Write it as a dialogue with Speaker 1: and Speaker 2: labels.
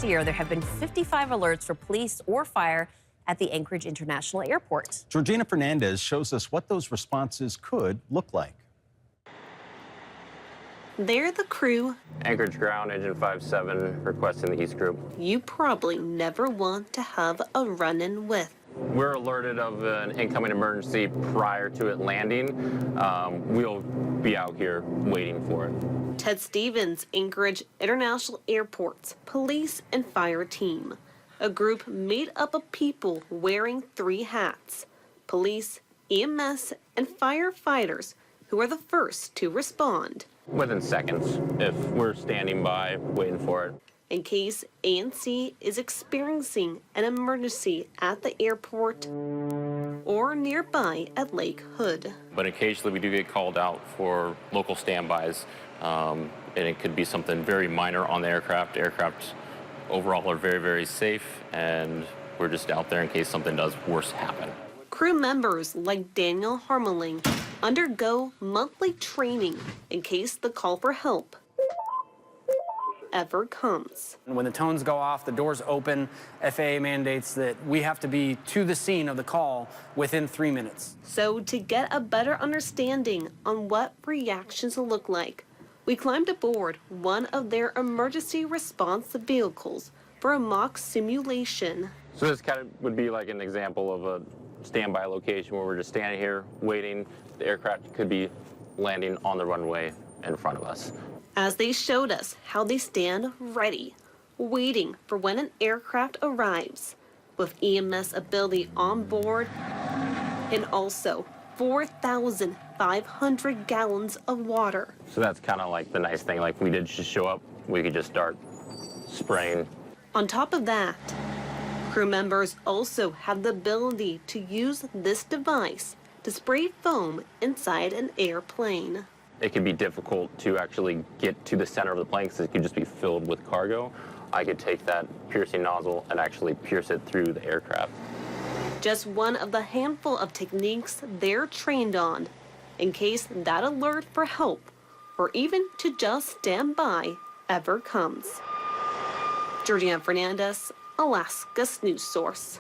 Speaker 1: this year, there have been 55 alerts for police or fire at the Anchorage International Airport.
Speaker 2: Georgina Fernandez shows us what those responses could look like.
Speaker 3: They're the crew.
Speaker 4: Anchorage Ground, Engine 57, requesting the East Group.
Speaker 3: You probably never want to have a run-in with.
Speaker 4: We're alerted of an incoming emergency prior to it landing. We'll be out here waiting for it.
Speaker 3: Ted Stevens, Anchorage International Airport's Police and Fire team. A group made up of people wearing 3 hats. Police, EMS, and firefighters who are the first to respond.
Speaker 4: Within seconds, if we're standing by waiting for it.
Speaker 3: In case ANC is experiencing an emergency at the airport or nearby at Lake Hood.
Speaker 4: But occasionally we do get called out for local standbys, and it could be something very minor on the aircraft. Aircraft overall are very, very safe, and we're just out there in case something does worse happen.
Speaker 3: Crew members like Daniel Harmeling undergo monthly training in case the call for help ever comes.
Speaker 5: When the tones go off, the doors open, FAA mandates that we have to be to the scene of the call within 3 minutes.
Speaker 3: So to get a better understanding on what reactions look like, we climbed aboard one of their emergency response vehicles for a mock simulation.
Speaker 4: So this kind of would be like an example of a standby location where we're just standing here waiting. The aircraft could be landing on the runway in front of us.
Speaker 3: As they showed us how they stand ready, waiting for when an aircraft arrives, with EMS ability on board, and also 4,500 gallons of water.
Speaker 4: So that's kind of like the nice thing, like we did just show up, we could just start spraying.
Speaker 3: On top of that, crew members also have the ability to use this device to spray foam inside an airplane.
Speaker 4: It could be difficult to actually get to the center of the plane because it could just be filled with cargo. I could take that piercing nozzle and actually pierce it through the aircraft.
Speaker 3: Just one of the handful of techniques they're trained on in case that alert for help or even to just stand by ever comes. Georgina Fernandez, Alaska's news source.